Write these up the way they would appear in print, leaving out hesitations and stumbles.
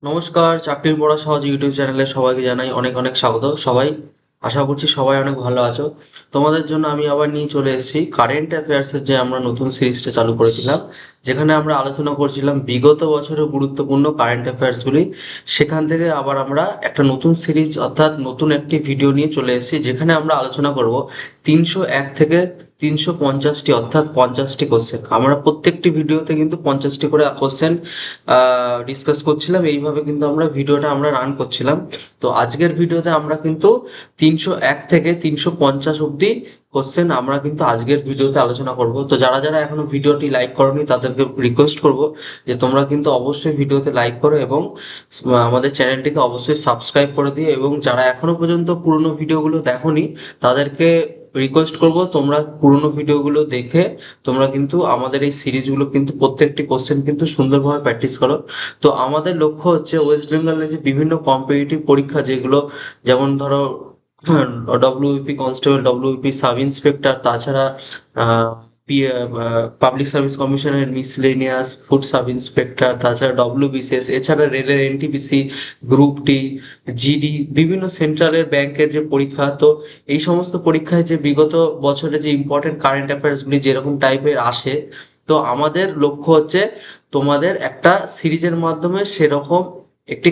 নমস্কার, চাকরির পড়া সহজ ইউটিউব চ্যানেলে সবাইকে জানাই অনেক অনেক স্বাগত। সবাই আশা করছি সবাই অনেক ভালো আছো। তোমাদের জন্য আমি আবার নিয়ে চলে এসেছি কারেন্ট অ্যাফেয়ার্সের যে আমরা নতুন সিরিজটা চালু করেছিলাম, যেখানে আমরা আলোচনা করছিলাম বিগত বছরের গুরুত্বপূর্ণ কারেন্ট অ্যাফেয়ার্সগুলি। সেখান থেকে আবার আমরা একটা নতুন সিরিজ অর্থাৎ নতুন একটি ভিডিও নিয়ে চলে এসেছি, যেখানে আমরা আলোচনা করব 301 থেকে 350টি অর্থাৎ 50টি কোশ্চেন। আমরা প্রত্যেকটি ভিডিওতে কিন্তু 50টি করে কোশ্চেন ডিসকাস করছিলাম, এইভাবে কিন্তু আমরা রান করছিলাম। তো আজকের ভিডিওতে আমরা কিন্তু 301 থেকে 350 অব্দি কোশ্চেন আমরা কিন্তু আজকের ভিডিওতে আলোচনা করব। তো যারা যারা এখনো ভিডিওটি লাইক করোনি তাদেরকে রিকোয়েস্ট করব যে তোমরা কিন্তু অবশ্যই ভিডিওতে লাইক করো এবং আমাদের চ্যানেলটিকে অবশ্যই সাবস্ক্রাইব করে দিও, এবং যারা এখনো পর্যন্ত পুরনো ভিডিওগুলো দেখোনি তাদেরকে রিকোয়েস্ট করব তোমরা পুরনো ভিডিওগুলো দেখে তোমরা কিন্তু আমাদের এই সিরিজগুলো কিন্তু প্রত্যেকটি কোশ্চেন কিন্তু সুন্দরভাবে প্র্যাকটিস করো। তো আমাদের লক্ষ্য হচ্ছে ওয়েস্ট বেঙ্গলে যে বিভিন্ন কম্পিটিটিভ পরীক্ষা, যেগুলো যেমন ধরো WP constable, WP sub inspector, তাছাড়া পাবলিক সার্ভিস কমিশনের মিসলেনিয়াস ফুড সাব ইন্সপেক্টর, তাছাড়া ডব্লিউবিসিএস, এছাড়া রেলের এনটিপিসি, গ্রুপ ডি, জিডি, বিভিন্ন সেন্ট্রালের ব্যাংকের যে পরীক্ষা। তো এই সমস্ত পরীক্ষায় যে বিগত বছরে যে ইম্পর্টেন্ট কারেন্ট অ্যাফেয়ার্সগুলি যেরকম টাইপের আসে, তো আমাদের লক্ষ্য হচ্ছে তোমাদের একটা সিরিজের মাধ্যমে সেরকম একটি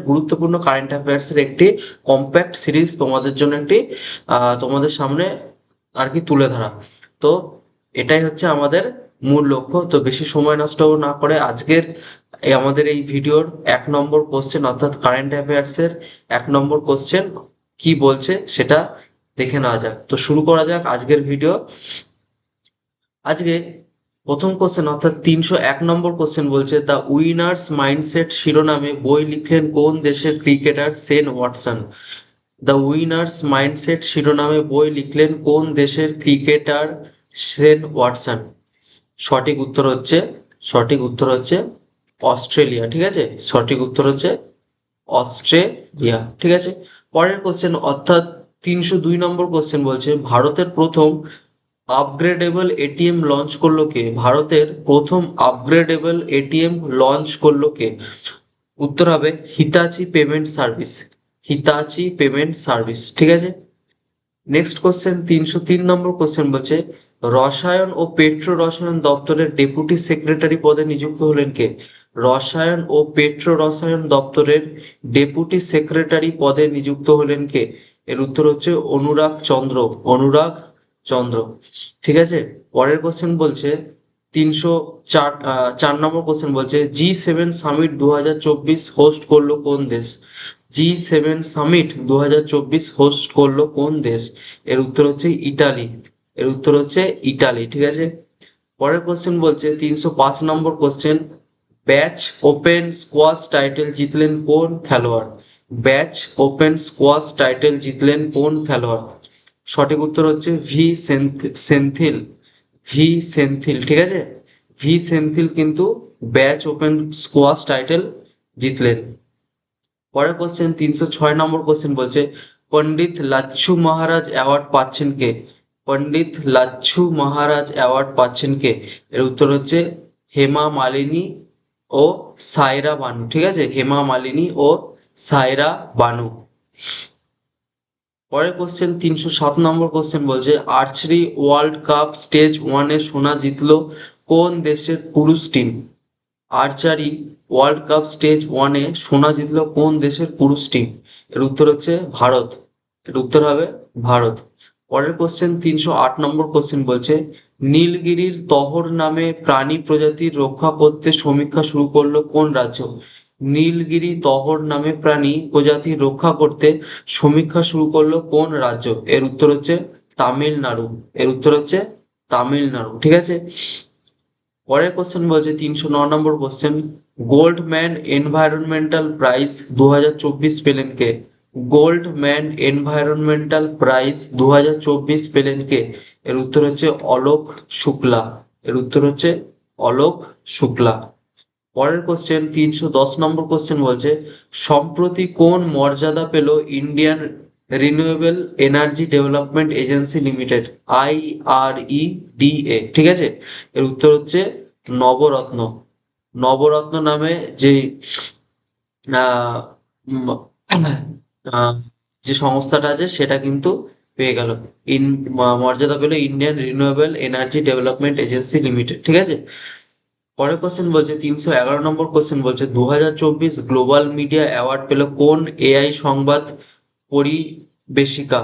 গুরুত্বপূর্ণ কারেন্ট অ্যাফেয়ার্সের একটি কম্প্যাক্ট সিরিজ তোমাদের জন্য একটি তোমাদের সামনে আর কি তুলে ধরা। তো এটাই হচ্ছে আমাদের মূল লক্ষ্য। তো বেশি সময় নষ্ট না করে আজকের আমাদের এই ভিডিওর 1 নম্বর কোশ্চেন অর্থাৎ কারেন্ট অ্যাফেয়ার্সের 1 নম্বর কোশ্চেন কি বলছে সেটা দেখে নেওয়া যাক। তো শুরু করা যাক আজকের ভিডিও। আজকে প্রথম কোশ্চেন অর্থাৎ 301 নম্বর কোশ্চেন বলছে, দ্য উইনার্স মাইন্ডসেট শিরোনামে বই লিখলেন কোন দেশের cricketer Sen Watson. The winners mindset শিরোনামে বই লিখলেন কোন দেশের ক্রিকেটার সেন ওয়াটসন। সঠিক উত্তর হচ্ছে অস্ট্রেলিয়া। ঠিক আছে, সঠিক উত্তর হচ্ছে অস্ট্রেলিয়া। ঠিক আছে, পরের কোশ্চেন অর্থাৎ 302 নম্বর কোশ্চেন বলছে, ভারতের প্রথম আপগ্রেডেবল এটিএম লঞ্চ করলো কে? ভারতের প্রথম আপগ্রেডেবল এটিএম লঞ্চ করলো কে? উত্তর হবে হিতাচি পেমেন্ট সার্ভিস। হিতাচি payment service. ঠিক আছে, নেক্সট কোশ্চেন 303 নম্বর কোশ্চেন বলছে, রসায়ন ও পেট্রো রসায়ন দপ্তরের ডেপুটি সেক্রেটারি পদে নিযুক্ত হলেন কে? রসায়ন ও পেট্রো রসায়ন দপ্তরের ডেপুটি সেক্রেটারি পদে নিযুক্ত হলেন কে? এর উত্তর হচ্ছে অনুরাগ চন্দ্র। অনুরাগ চন্দ্র। ঠিক আছে, পরের কোশ্চেন বলছে 304 নম্বর কোশ্চেন বলছে, G7 সামিট 2024 হোস্ট করলো কোন দেশ? G7 সামিট 2024 হোস্ট করলো কোন দেশ? এর উত্তর হচ্ছে ইটালি। এর উত্তর হচ্ছে ইটালি। ঠিক আছে, পরের কোশ্চেন বলছে 305 নম্বর কোশ্চেন, ব্যাচ ওপেন স্কোয়াশ টাইটেল জিতলেন কোন খেলোয়াড়? ব্যাচ ওপেন স্কোয়াশ টাইটেল জিতলেন কোন খেলোয়াড়? সঠিক উত্তর হচ্ছে সেন্থিল। ভি সেন্থিল। ঠিক আছে, ভি সেন্থিল কিন্তু ব্যাচ ওপেন স্কোয়াশ টাইটেল জিতলেন। পরের কোশ্চেন 306 নম্বর কোশ্চেন বলছে, পণ্ডিত লাচ্ছু মহারাজ অ্যাওয়ার্ড পাচ্ছেন কে? পণ্ডিত লাচ্ছু মহারাজ অ্যাওয়ার্ড পাচ্ছেন কে? এর উত্তর হচ্ছে হেমা মালিনী ও সায়রা বানু। ঠিক আছে, হেমা মালিনী ও সায়রা বানু। পরের কোশ্চেন 307 নম্বর কোশ্চেন বলছে, আর্চারি ওয়ার্ল্ড কাপ স্টেজ 1-এ সোনা জিতলো কোন দেশের পুরুষ team? Archery world cup stage 1-এ সোনা জিতলো কোন দেশের পুরুষ টিম? এর উত্তর হচ্ছে ভারত। এর উত্তর হবে ভারত। পরের কোশ্চেন 308 নম্বর কোশ্চেন বলছে, নীলগিরির তহর নামে প্রাণী প্রজাতির রক্ষা করতে সমীক্ষা শুরু করলো কোন রাজ্য? নীলগিরি তহর নামে প্রাণী প্রজাতি রক্ষা করতে সমীক্ষা শুরু করলো কোন রাজ্য? এর উত্তর হচ্ছে তামিলনাড়ু। এর উত্তর হচ্ছে তামিলনাড়ু। ঠিক আছে, পরের কোশ্চেন বলছে 309 নম্বর কোশ্চেন, গোল্ডম্যান এনভায়রনমেন্টাল প্রাইজ 2024 পেলেন কে? গোল্ডম্যান এনভায়রনমেন্টাল প্রাইজ 2024 পেলেন কে? এর উত্তর হচ্ছে অলোক শুক্লা। এর উত্তর হচ্ছে অলোক শুক্লা। পরের কোশ্চেন 310 নম্বর কোশ্চেন বলছে, সম্প্রতি কোন মর্যাদা পেল Indian renewable energy development agency limited? IREDA। ঠিক আছে, এর উত্তর হচ্ছে নবরত্ন। নবরত্ন নামে যে আহ, উম, আহ, যে সংস্থাটা আছে সেটা কিন্তু পেয়ে গেল। ইন মর্যাদা পেল Indian renewable energy development agency limited, ঠিক আছে। পরের কোশ্চেন বলছে 311 নম্বর কোশ্চেন বলছে 2024 গ্লোবাল মিডিয়া অ্যাওয়ার্ড পেল কোন এআই সংবাদ পরিবেশিকা,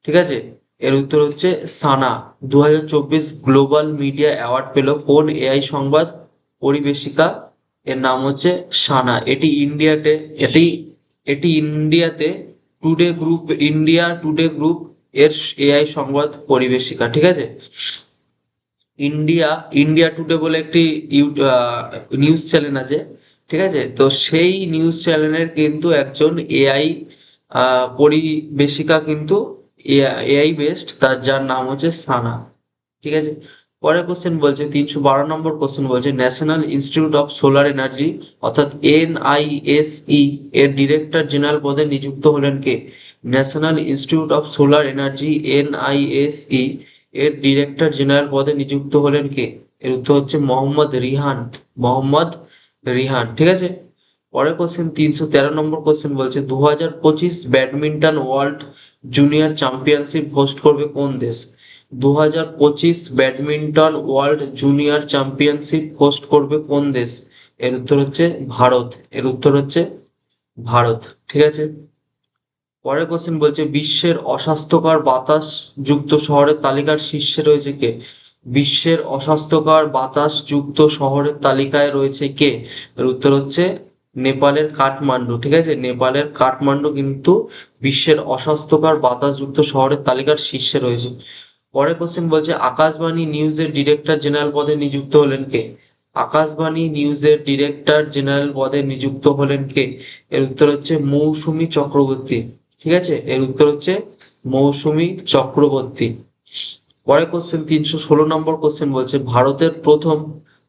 ঠিক আছে। এর উত্তর হচ্ছে সানা। 2024 গ্লোবাল মিডিয়া অ্যাওয়ার্ড পেল কোন এআই সংবাদ পরিবেশিকা, এর নাম হচ্ছে সানা। এটি এটি ইন্ডিয়াতে টুডে গ্রুপ এর এআই সংবাদ পরিবেশিকা, ঠিক আছে। ইন্ডিয়া ইন্ডিয়া টুডে বলে একটি নিউজ চ্যানেল আছে, ঠিক আছে। তো সেই নিউজ চ্যানেলের কিন্তু একজন এআই পরিবেশিকা কিন্তু এআই বেসড, তার যার নাম হচ্ছে সানা, ঠিক আছে। পরের কোশ্চেন বলছে 312 নম্বর কোশ্চেন বলছে national institute of solar energy অর্থাৎ এনআইএসই এর ডিরেক্টর জেনারেল পদে নিযুক্ত হলেন কে? National institute of solar energy NISE এর ডিরেক্টর জেনারেল পদে নিযুক্ত হলেন কে? এর উত্তর হচ্ছে মোহাম্মদ রিহান, ঠিক আছে। পরের কোশ্চেন 313 নম্বর কোশ্চেন বলছে 2025 badminton world junior championship host করবে কোন দেশ? 2025 badminton world junior championship host করবে কোন দেশ? এর উত্তর হচ্ছে ভারত। এর উত্তর হচ্ছে ভারত, ঠিক আছে। পরের কোশ্চেন বলছে বিশ্বের অস্বাস্থ্যকর বাতাস যুক্ত শহরের তালিকার শীর্ষে রয়েছে কে? বিশ্বের অস্বাস্থ্যকর বাতাস যুক্ত শহরের তালিকায় রয়েছে কে? এর উত্তর হচ্ছে নেপালের কাঠমান্ডু, ঠিক আছে। নেপালের কাঠমান্ডু কিন্তু বিশ্বের অস্বাস্থ্যকর বাতাসযুক্ত শহরের তালিকার শীর্ষে রয়েছে। পরের কোশ্চেন বলছে আকাশবাণী নিউজের ডিরেক্টর জেনারেল পদে নিযুক্ত হলেন কে? আকাশবাণী নিউজের ডিরেক্টর জেনারেল পদে নিযুক্ত হলেন কে? এর উত্তর হচ্ছে মৌসুমী চক্রবর্তী, ঠিক আছে। এর উত্তর হচ্ছে মৌসুমী চক্রবর্তী। পরের কোশ্চেন 316 নম্বর কোশ্চেন বলছে ভারতের প্রথম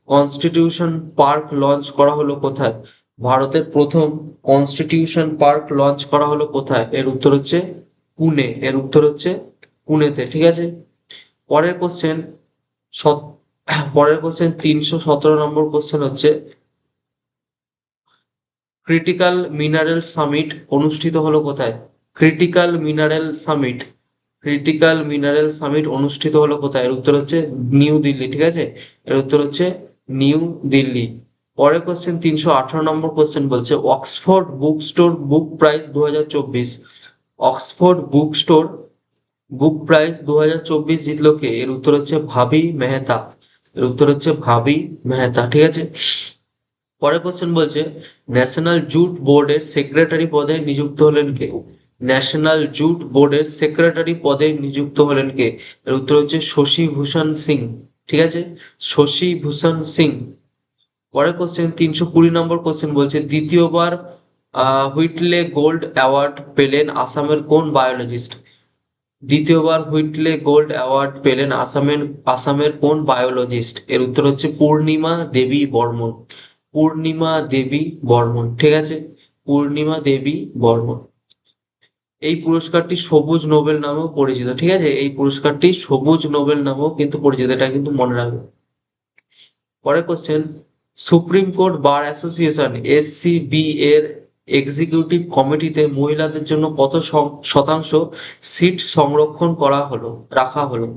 কনস্টিটিউশন পার্ক লঞ্চ করা হলো কোথায়? ভারতের প্রথম কনস্টিটিউশন পার্ক লঞ্চ করা হলো কোথায়? এর উত্তর হচ্ছে পুনে। এর উত্তর হচ্ছে পুনেতে, ঠিক আছে। পরের কোশ্চেন পরের কোশ্চেন 317 নম্বর কোশ্চেন হচ্ছে ক্রিটিক্যাল মিনারেল সামিট অনুষ্ঠিত হলো কোথায়? Critical mineral summit critical mineral summit অনুষ্ঠিত হলো কোথায়? এর উত্তর হচ্ছে নিউ দিল্লি, ঠিক আছে। এর উত্তর হচ্ছে নিউ দিল্লি। পরের কোশ্চেন 318 নম্বর কোশ্চেন বলছে অক্সফোর্ড বুক স্টোর বুক প্রাইজ 2024, অক্সফোর্ড বুক প্রাইজ 2024 জিতলো কে? এর উত্তর হচ্ছে ভাবি মেহতা। এর উত্তর হচ্ছে ভাবি মেহতা, ঠিক আছে। পরের কোশ্চেন বলছে ন্যাশনাল জুট বোর্ডের সেক্রেটারি পদে নিযুক্ত হলেন কে? ন্যাশনাল জুট বোর্ডের সেক্রেটারি পদে নিযুক্ত হলেন কে? এর উত্তর হচ্ছে শশী ভূষণ সিং, ঠিক আছে। শশী ভূষণ সিং। পরের কোশ্চেন 320 নম্বর কোশ্চেন বলছে দ্বিতীয়বার হুইটলে গোল্ড অ্যাওয়ার্ড পেলেন আসামের কোন বায়োলজিস্ট? দ্বিতীয়বার হুইটলে গোল্ড অ্যাওয়ার্ড পেলেন আসামের কোন বায়োলজিস্ট? এর উত্তর হচ্ছে পূর্ণিমা দেবী বর্মন। পূর্ণিমা দেবী বর্মন, ঠিক আছে। পূর্ণিমা দেবী বর্মন। এই পুরস্কারটি সবুজ নোবেল নামেও পরিচিত, ঠিক আছে। এই পুরস্কারটি সবুজ নোবেল নামেও কিন্তু পরিচিত, এটা কিন্তু মনে রাখবে। পরের question supreme court bar association SCB এর এক্সিকিউটিভ কমিটিতে মহিলাদের জন্য কত শতাংশ সিট সংরক্ষণ রাখা হলো?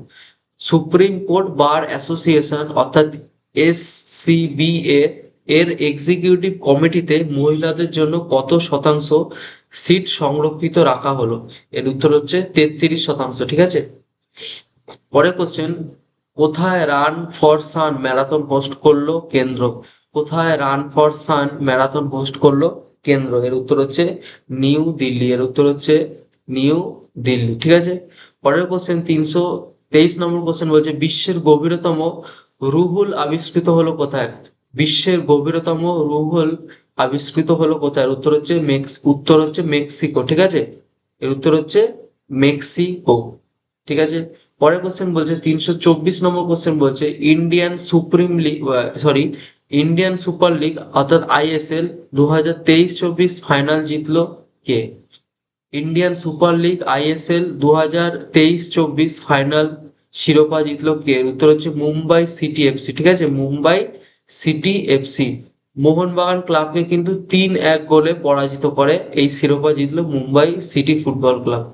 সুপ্রিম কোর্ট বার অ্যাসোসিয়েশন অর্থাৎ এসসিবিএ এর এক্সিকিউটিভ কমিটিতে মহিলাদের জন্য কত শতাংশ সিট সংরক্ষিত রাখা হলো? এর উত্তর হচ্ছে 33%, ঠিক আছে। পরের কোশ্চেন কোথায় run for sun marathon host করলো কেন্দ্র? কোথায় run for sun marathon host করলো কেন্দ্র? এর উত্তর হচ্ছে নিউ দিল্লি। এর উত্তর হচ্ছে নিউ দিল্লি, ঠিক আছে। পরের কোশ্চেন 323 নম্বর কোশ্চেন বলছে বিশ্বের গভীরতম রুহুল আবিষ্কৃত হলো কোথায়? বিশ্বের গভীরতম রুহুল আবিষ্কৃত হলো কোথায়? এর উত্তর হচ্ছে মেক্সিকো, ঠিক আছে। এর উত্তর হচ্ছে মেক্সিকো, ঠিক আছে। পরের কোশ্চেন বলছে 324 নম্বর কোশ্চেন বলছে ইন্ডিয়ান সুপার লিগ অর্থাৎ আইএসএল 2023-24 ফাইনাল জিতলো কে? Indian super league ISL 2023-24 final শিরোপা জিতলো কে? এর উত্তর হচ্ছে মুম্বাই সিটি এফসি, ঠিক আছে। মুম্বাই সিটি এফসি মোহনবাগান ক্লাবকে কিন্তু 3-1 গোলে পরাজিত করে এই শিরোপা জিতলো মুম্বাই সিটি ফুটবল ক্লাব।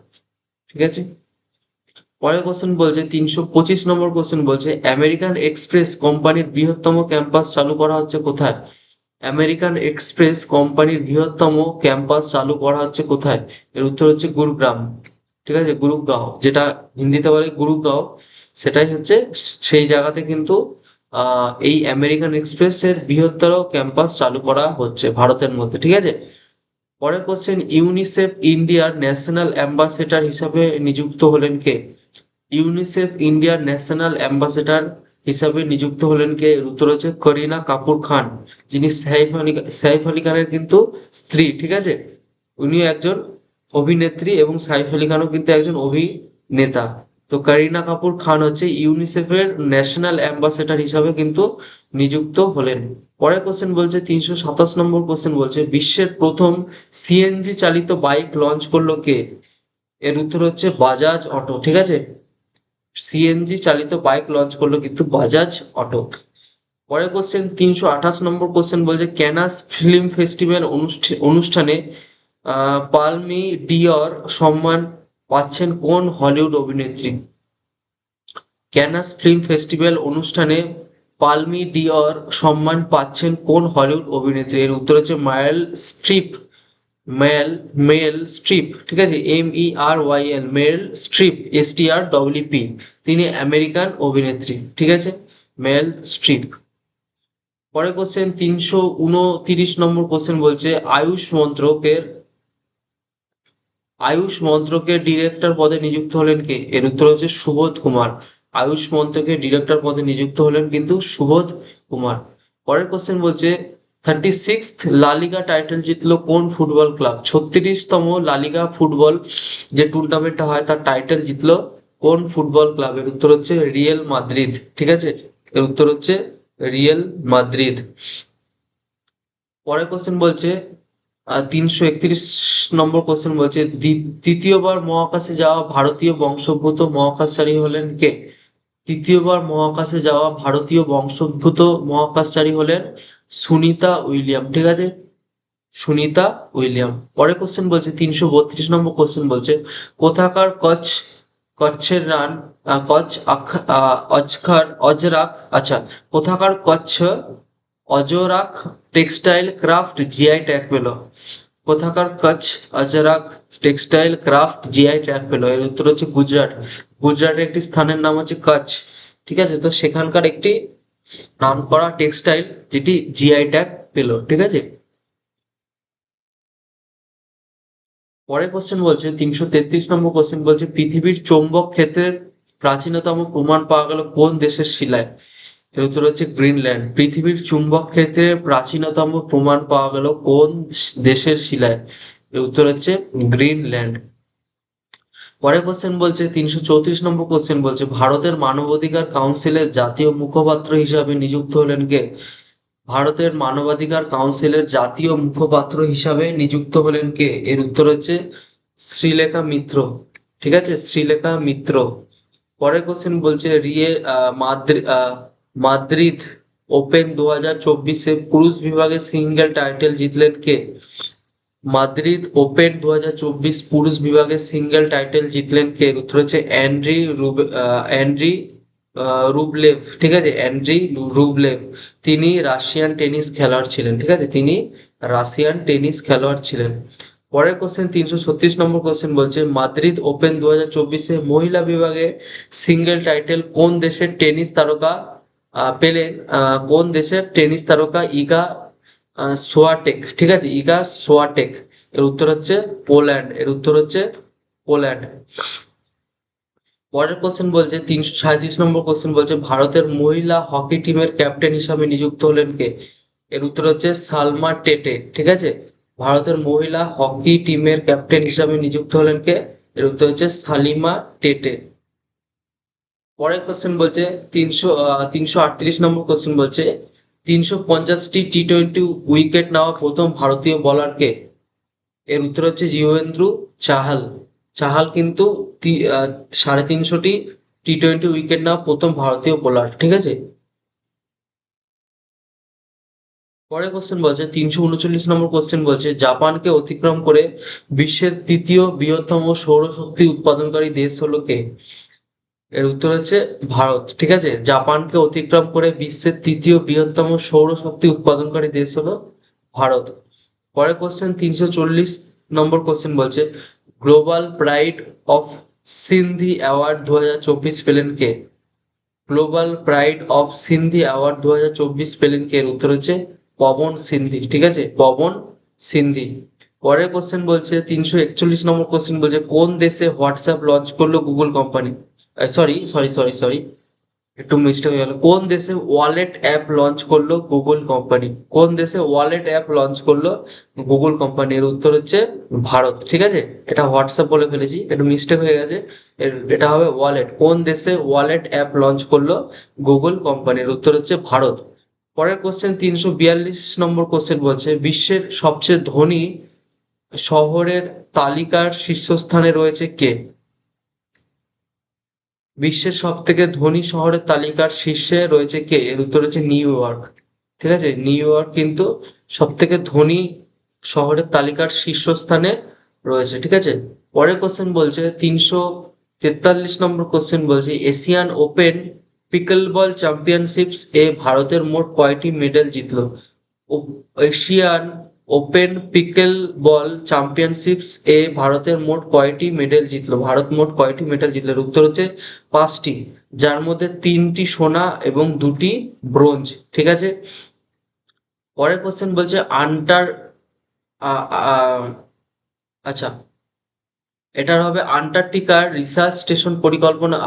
ঠিক আছে। পরের কোশ্চেন বলছে 325 নম্বর কোশ্চেন বলছে আমেরিকান এক্সপ্রেস কোম্পানির বৃহত্তম ক্যাম্পাস চালু করা হচ্ছে কোথায়? আমেরিকান এক্সপ্রেস কোম্পানির বৃহত্তম ক্যাম্পাস চালু করা হচ্ছে কোথায়? এর উত্তর হচ্ছে গুরুগ্রাম। ঠিক আছে, গুরুগাঁও, যেটা হিন্দিতে বলে গুরুগাঁও, সেটাই হচ্ছে সেই জায়গাতে কিন্তু এই আমেরিকান এক্সপ্রেস এর বৃহত্তর ক্যাম্পাস চালু করা হচ্ছে ভারতের মধ্যে। ঠিক আছে। পরের কোশ্চেন ইউনিসেফ ইন্ডিয়ার ন্যাশনাল অ্যাম্বাসেডর হিসাবে নিযুক্ত হলেন কে? ইউনিসেফ ইন্ডিয়ার ন্যাশনাল অ্যাম্বাসেডর হিসাবে নিযুক্ত হলেন কে? এর উত্তর হচ্ছে করিনা কাপুর খান, যিনি সাইফ আলী খানের কিন্তু স্ত্রী। ঠিক আছে। উনিও একজন অভিনেত্রী এবং সাইফ আলী খানও কিন্তু একজন অভিনেতা। তো করিনা কাপুর খান হচ্ছে ইউনিসেফের ন্যাশনাল অ্যাম্বাসেডর হিসাবে কিন্তু নিযুক্ত হলেন। পরের কোশ্চেন বলছে 327 নম্বর কোশ্চেন বলছে বিশ্বের প্রথম সিএনজি চালিত বাইক লঞ্চ করলো কে? এর উত্তর হচ্ছে বাজাজ অটো। ঠিক আছে। সিএনজি চালিত বাইক লঞ্চ করলো কিন্তু বাজাজ অটো। পরের কোশ্চেন 328 নম্বর কোশ্চেন বলছে ক্যানাস ফিল্ম ফেস্টিভ্যাল অনুষ্ঠানে পালমি ডিওর সম্মান পাচ্ছেন কোন হলিউড অভিনেত্রী? ক্যানাস ফিল্ম ফেস্টিভ্যাল অনুষ্ঠানে পালমি ডিওর সম্মান পাচ্ছেন কোন হলিউড অভিনেত্রী? এর উত্তর হচ্ছে মায়াল স্ট্রিপ। Mail strip. ঠিক আছে, MERYL, মেল স্ট্রিপ, STRPP। তিনি আমেরিকান অভিনেত্রী। ঠিক আছে, মেল স্ট্রিপ। পরের কোশ্চেন 329 নম্বর কোশ্চেন বলছে আয়ুষ মন্ত্রকের ডিরেক্টর পদে নিযুক্ত হলেন কে? এর উত্তর হচ্ছে সুবোধ কুমার। আয়ুষ মন্ত্রকের ডিরেক্টর পদে নিযুক্ত হলেন কিন্তু সুবোধ কুমার। পরের কোশ্চেন বলছে 36th লালিগা টাইটেল জিতলো কোন ফুটবল ক্লাব? 36তম লালিগা ফুটবল যে টুর্নামেন্টটা হয় তার টাইটেল জিতলো কোন ফুটবল ক্লাব? এর উত্তর হচ্ছে রিয়েল মাদ্রিদ। ঠিক আছে, এর উত্তর হচ্ছে রিয়েল মাদ্রিদ। পরের কোশ্চেন বলছে 331 নম্বর কোশ্চেন বলছে তৃতীয়বার মহাকাশে যাওয়া ভারতীয় বংশোদ্ভূত মহাকাশচারী হলেন কে? তৃতীয়বার মহাকাশে যাওয়া ভারতীয় বংশোদ্ভূত মহাকাশচারী হলেন সুনিতা উইলিয়াম। ঠিক আছে, সুনিতা উইলিয়াম। পরের কোশ্চেন বলছে 332 নম্বর কোশ্চেন বলছে কোথাকার কচ্ছের রান কচ্ছ অজরাক, আচ্ছা, কোথাকার Kutch Ajrakh textile craft GI tag পেল? কোথাকার Kutch Ajrakh textile craft GI tag পেল? এর উত্তর হচ্ছে গুজরাট। গুজরাটের একটি স্থানের নাম হচ্ছে কচ্ছ। ঠিক আছে, তো সেখানকার একটি নামকরা টেক্সটাইল যেটি জিআই ট্যাগ পেল। ঠিক আছে। পরের কোশ্চেন বলছে 333 নম্বর কোশ্চেন বলছে পৃথিবীর চৌম্বক ক্ষেত্রের প্রাচীনতম প্রমাণ পাওয়া গেল কোন দেশের শিলায়? এর উত্তর হচ্ছে গ্রিনল্যান্ড। পৃথিবীর চুম্বক ক্ষেত্রের প্রাচীনতম প্রমাণ পাওয়া গেল কোন দেশের শিলায়? এর উত্তর হচ্ছে গ্রিনল্যান্ড। পরের কোশ্চেন বলছে 334 নম্বর কোশ্চেন বলছে ভারতের মানবাধিকার কাউন্সিলের জাতীয় মুখপাত্র হিসাবে নিযুক্ত হলেন কে? ভারতের মানবাধিকার কাউন্সিলের জাতীয় মুখপাত্র হিসাবে নিযুক্ত হলেন কে? এর উত্তর হচ্ছে শ্রীলেখা মিত্র। ঠিক আছে, শ্রীলেখা মিত্র। পরের কোশ্চেন বলছে মাদ্রিদ ওপেন 2024-এ পুরুষ বিভাগে সিঙ্গেল টাইটেল জিতলেন কে? মাদ্রিদ ওপেন 2024 পুরুষ বিভাগে সিঙ্গেল টাইটেল জিতলেন কে? এর উত্তর হচ্ছে অ্যান্ড্রি রুবলেভ। ঠিক আছে, অ্যান্ড্রি রুবলেভ। তিনি রাশিয়ান টেনিস খেলোয়াড় ছিলেন। ঠিক আছে, তিনি রাশিয়ান টেনিস খেলোয়াড় ছিলেন। পরের কোশ্চেন 336 নম্বর কোশ্চেন বলছে মাদ্রিদ ওপেন 2024-এ মহিলা বিভাগে সিঙ্গেল টাইটেল কোন দেশের টেনিস তারকা পেলেন? কোন দেশের টেনিস তারকা ইগা সোয়াটেক। ঠিক আছে, ইগা সোয়াটেক। এর উত্তর হচ্ছে পোল্যান্ড। এর উত্তর হচ্ছে পোল্যান্ড। পরের কোশ্চেন বলছে 337 নম্বর কোশ্চেন বলছে ভারতের মহিলা হকি টিমের ক্যাপ্টেন হিসাবে নিযুক্ত হলেন কে? এর উত্তর হচ্ছে সালমা টেটে। ঠিক আছে, ভারতের মহিলা হকি টিমের ক্যাপ্টেন হিসাবে নিযুক্ত হলেন কে? এর উত্তর হচ্ছে সালিমা টেটে। পরের কোশ্চেন বলছে 338 নম্বর কোশ্চেন বলছে 350টি T20 উইকেট নেওয়া প্রথম ভারতীয় বোলার কে? এর উত্তর হচ্ছে যুজবেন্দ্র চাহাল। চাহাল কিন্তু 350টি T20 উইকেট নেওয়া প্রথম ভারতীয় বোলার। ঠিক আছে। পরের কোশ্চেন বলছে 339 নম্বর কোশ্চেন বলছে জাপানকে অতিক্রম করে বিশ্বের তৃতীয় বৃহত্তম সৌরশক্তি উৎপাদনকারী দেশ হলো কে? এর উত্তর হচ্ছে ভারত। ঠিক আছে, জাপানকে অতিক্রম করে বিশ্বের তৃতীয় বৃহত্তম সৌরশক্তি উৎপাদনকারী দেশ হলো ভারত। পরের কোশ্চেন 340 নম্বর কোশ্চেন বলছে global pride of Sindhi award 2024 পেলেন কে? Global pride of Sindhi award 2024 পেলেন কে? এর উত্তর হচ্ছে পবন সিন্ধি। ঠিক আছে, পবন সিন্ধি। পরের কোশ্চেন বলছে 341 নম্বর কোশ্চেন বলছে কোন দেশে হোয়াটসঅ্যাপ লঞ্চ করলো Google company? Sorry sorry sorry sorry, একটু মিস্টেক হয়ে গেল। কোন দেশে ওয়ালেট অ্যাপ লঞ্চ করলো গুগল কোম্পানি? কোন দেশে ওয়ালেট অ্যাপ লঞ্চ করলো গুগল কোম্পানি? এর উত্তর হচ্ছে ভারত। ঠিক আছে, এটা হোয়াটসঅ্যাপ বলে ফেলেছি, একটু মিস্টেক হয়ে গেছে। এটা হবে ওয়ালেট। কোন দেশে ওয়ালেট অ্যাপ লঞ্চ করলো গুগল কোম্পানির? উত্তর হচ্ছে ভারত। পরের কোশ্চেন 342 নম্বর কোশ্চেন বলছে বিশ্বের সবচেয়ে ধনী শহরের তালিকার শীর্ষস্থানে রয়েছে কে? বিশ্বের সব থেকে ধনী শহরের তালিকার শীর্ষে রয়েছে কে? এর উত্তর হচ্ছে নিউ ইয়র্ক। ঠিক আছে, নিউ ইয়র্ক কিন্তু সব থেকে ধনী শহরের তালিকার শীর্ষস্থানে রয়েছে। ঠিক আছে, পরের কোশ্চেন বলছে 343 নম্বর কোশ্চেন বলছে এশিয়ান ওপেন পিকলবল চ্যাম্পিয়নশিপস এ ভারতের মোট কয়টি মেডেল জিতলো? এশিয়ান ওপেন পিকেল বল চ্যাম্পিয়নশিপস এ ভারতের মোট কয়টি মেডেল জিতলো? ভারত মোট কয়টি মেডেল জিতলো? এর উত্তর হচ্ছে 5টি, যার মধ্যে 3টি সোনা এবং 2টি ব্রোঞ্জ। ঠিক আছে, পরের কোশ্চেন বলছে আ- আ- আচ্ছা, এটার হবে আন্টার্কটিকা রিসার্চ স্টেশন পরিকল্পনা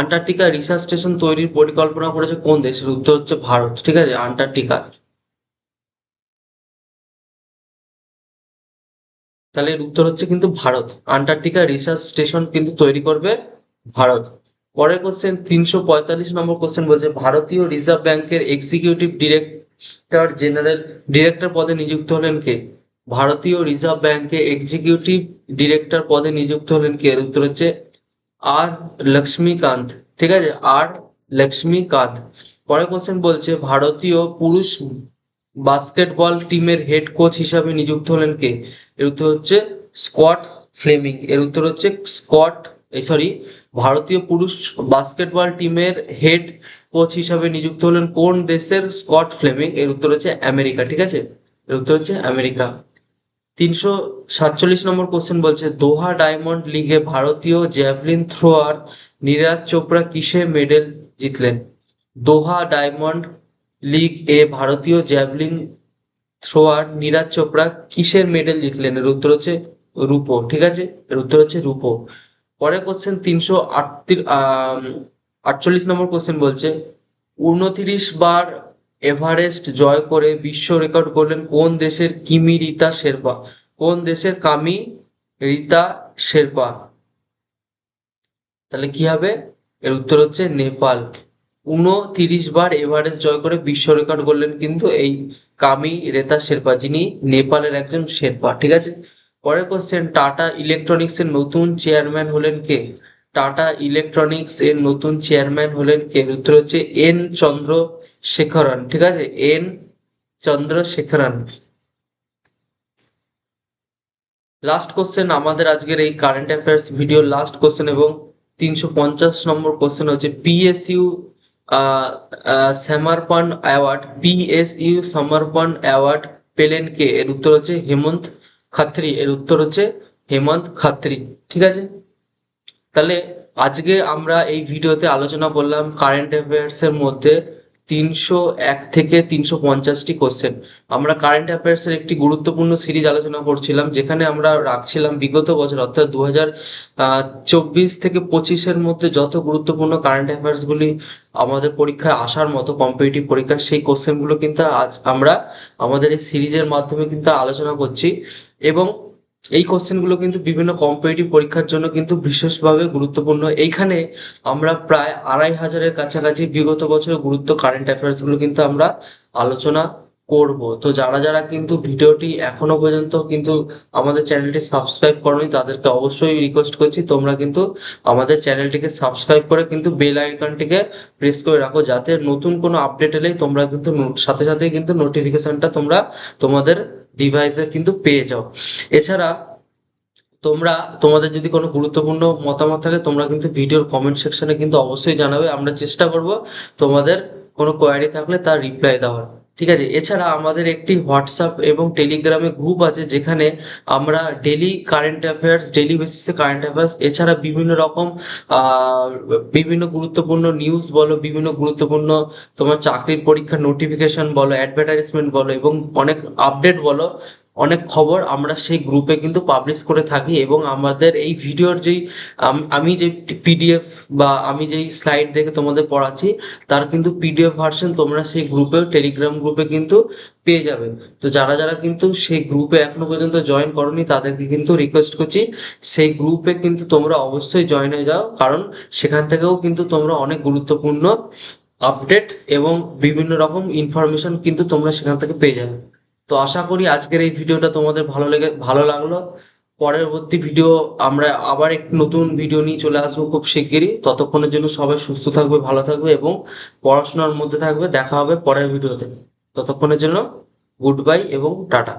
আন্টার্কটিকা রিসার্চ স্টেশন তৈরির পরিকল্পনা করেছে কোন দেশের? উত্তর হচ্ছে ভারত। ঠিক আছে, আন্টার্কটিকা। তাহলে এর উত্তর হচ্ছে কিন্তু ভারত। আন্টার্কটিকা রিসার্চ স্টেশন কিন্তু তৈরি করবে ভারত। পরের কোশ্চেন 345 নম্বর কোশ্চেন বলছে ভারতীয় রিজার্ভ ব্যাংকের এক্সিকিউটিভ ডিরেক্টর পদে নিযুক্ত হলেন কে? ভারতীয় রিজার্ভ ব্যাংকে এক্সিকিউটিভ ডিরেক্টর পদে নিযুক্ত হলেন কে? এর উত্তর হচ্ছে আর লক্ষ্মীকান্ত। ঠিক আছে, আর লক্ষ্মীকান্ত। পরের কোশ্চেন বলছে ভারতীয় পুরুষ বাস্কেটবল টিমের হেড কোচ হিসাবে নিযুক্ত হলেন কে? এর উত্তর হচ্ছে স্কট ফ্লেমিং। এর উত্তর হচ্ছে স্কট এই সরি ভারতীয় পুরুষ বাস্কেটবল টিমের হেড কোচ হিসাবে নিযুক্ত হলেন কোন দেশের? Scott Fleming. এর উত্তর হচ্ছে আমেরিকা। ঠিক আছে, এর উত্তর হচ্ছে আমেরিকা। 347 নম্বর কোশ্চেন বলছে দোহা ডায়মন্ড লিগে ভারতীয় জ্যাভলিন থ্রোয়ার নীরজ চোপড়া কিসে মেডেল জিতলেন? দোহা ডায়মন্ড লিগ এ ভারতীয় জ্যাভলিন থ্রোয়ার নীরজ চোপড়া কিসের মেডেল জিতলেন? এর উত্তর হচ্ছে রূপো। ঠিক আছে, এর উত্তর হচ্ছে রূপো। পরের কোশ্চেন 348 নম্বর কোশ্চেন বলছে 29 বার এভারেস্ট জয় করে বিশ্ব রেকর্ড করলেন কোন দেশের কিমি রিতা শেরপা? কোন দেশের কামি রিতা শেরপা? তাহলে কি হবে? এর উত্তর হচ্ছে নেপাল। 29 বার এভারেস্ট জয় করে বিশ্ব রেকর্ড করলেন কিন্তু এই কামি রেতা শেরপা, যিনি নেপালের একজন শেরপা। ঠিক আছে, পরের কোশ্চেন টাটা ইলেকট্রনিক্স এর নতুন চেয়ারম্যান হলেন কে? টাটা ইলেকট্রনিক্স এর নতুন চেয়ারম্যান হলেন কে? এর উত্তর হচ্ছে এন চন্দ্রশেখরন। ঠিক আছে, এন চন্দ্রশেখরন। লাস্ট কোশ্চেন আমাদের আজকের এই কারেন্ট অ্যাফেয়ার্স ভিডিওর লাস্ট কোশ্চেন এবং 350 নম্বর কোশ্চেন হচ্ছে পিএসইউ সমর্পণ অ্যাওয়ার্ড পিএসইউ সমর্পণ অ্যাওয়ার্ড পেলেন কে? এর উত্তর হচ্ছে হেমন্ত খাত্রি। এর উত্তর হচ্ছে হেমন্ত খাত্রি। ঠিক আছে, তাহলে আজকে আমরা এই ভিডিওতে আলোচনা করলাম কারেন্ট অ্যাফেয়ার্স এর মধ্যে 301 থেকে 350টি কোশ্চেন। আমরা কারেন্ট অ্যাফেয়ার্স এর একটি গুরুত্বপূর্ণ সিরিজ আলোচনা করছিলাম, যেখানে আমরা রাখছিলাম বিগত বছর অর্থাৎ 2024 থেকে 25-এর মধ্যে যত গুরুত্বপূর্ণ কারেন্ট অ্যাফেয়ার্স গুলি আমাদের পরীক্ষায় আসার মতো কম্পিটিটিভ পরীক্ষায়, সেই কোশ্চেনগুলো কিন্তু আজ আমরা আমাদের এই সিরিজের মাধ্যমে কিন্তু আলোচনা করছি। এবং এই কোশ্চেনগুলো কিন্তু বিভিন্ন কম্পিটিটিভ পরীক্ষার জন্য কিন্তু বিশেষভাবে গুরুত্বপূর্ণ। এইখানে আমরা প্রায় 2500-এর কাছাকাছি বিগত বছরের কারেন্ট অ্যাফেয়ার্স গুলো কিন্তু আমরা আলোচনা করব। তো যারা যারা কিন্তু ভিডিওটি এখনো পর্যন্ত কিন্তু আমাদের চ্যানেলটি সাবস্ক্রাইব করোনি তাদেরকে অবশ্যই রিকোয়েস্ট করছি তোমরা কিন্তু আমাদের চ্যানেলটিকে সাবস্ক্রাইব করে কিন্তু বেল আইকনটিকে প্রেস করে রাখো, যাতে নতুন কোনো আপডেট এলেই তোমরা কিন্তু সাথে সাথে কিন্তু নোটিফিকেশনটা তোমরা তোমাদের ডিভাইসে কিন্তু পেয়ে যাও। এছাড়া তোমরা তোমাদের যদি কোনো গুরুত্বপূর্ণ মতামত থাকে তোমরা কিন্তু ভিডিওর কমেন্ট সেকশনে কিন্তু অবশ্যই জানাবে, আমরা চেষ্টা করব তোমাদের কোনো কোয়ারি থাকলে তার রিপ্লাই দেওয়ার। ঠিক আছে, এছাড়া আমাদের একটি হোয়াটসঅ্যাপ এবং টেলিগ্রামে গ্রুপ আছে যেখানে আমরা ডেলি কারেন্ট অ্যাফেয়ার্স, ডেলি বেসিসে কারেন্ট অ্যাফেয়ার্স এছাড়া বিভিন্ন রকম আহ, বিভিন্ন গুরুত্বপূর্ণ নিউজ বলো, বিভিন্ন গুরুত্বপূর্ণ তোমার চাকরির পরীক্ষার নোটিফিকেশন বলো, অ্যাডভার্টাইজমেন্ট বলো এবং অনেক আপডেট বলো, অনেক খবর আমরা সেই গ্রুপে কিন্তু পাবলিশ করে থাকি। এবং আমাদের এই ভিডিওর যেই আমি যে পিডিএফ বা আমি যেই স্লাইড দেখে তোমাদের পড়াচ্ছি তার কিন্তু পিডিএফ ভার্সন তোমরা সেই গ্রুপে, টেলিগ্রাম গ্রুপে কিন্তু পেয়ে যাবে। তো যারা যারা কিন্তু সেই গ্রুপে এখনো পর্যন্ত জয়েন করোনি তাদেরকে কিন্তু রিকোয়েস্ট করছি সেই গ্রুপে কিন্তু তোমরা অবশ্যই জয়েন হয়ে যাও, কারণ সেখান থেকেও কিন্তু তোমরা অনেক গুরুত্বপূর্ণ আপডেট এবং বিভিন্ন রকম ইনফরমেশন কিন্তু তোমরা সেখান থেকে পেয়ে যাবে। তো আশা করি আজকের এই ভিডিওটা তোমাদের ভালো লাগলো। পরবর্তী ভিডিও আমরা আবার একটি নতুন ভিডিও নিয়ে চলে আসবো খুব শিগগিরই। ততক্ষণের জন্য সবাই সুস্থ থাকবে, ভালো থাকবে এবং পড়াশোনার মধ্যে থাকবে। দেখা হবে পরের ভিডিওতে। ততক্ষণের জন্য গুড বাই এবং টাটা।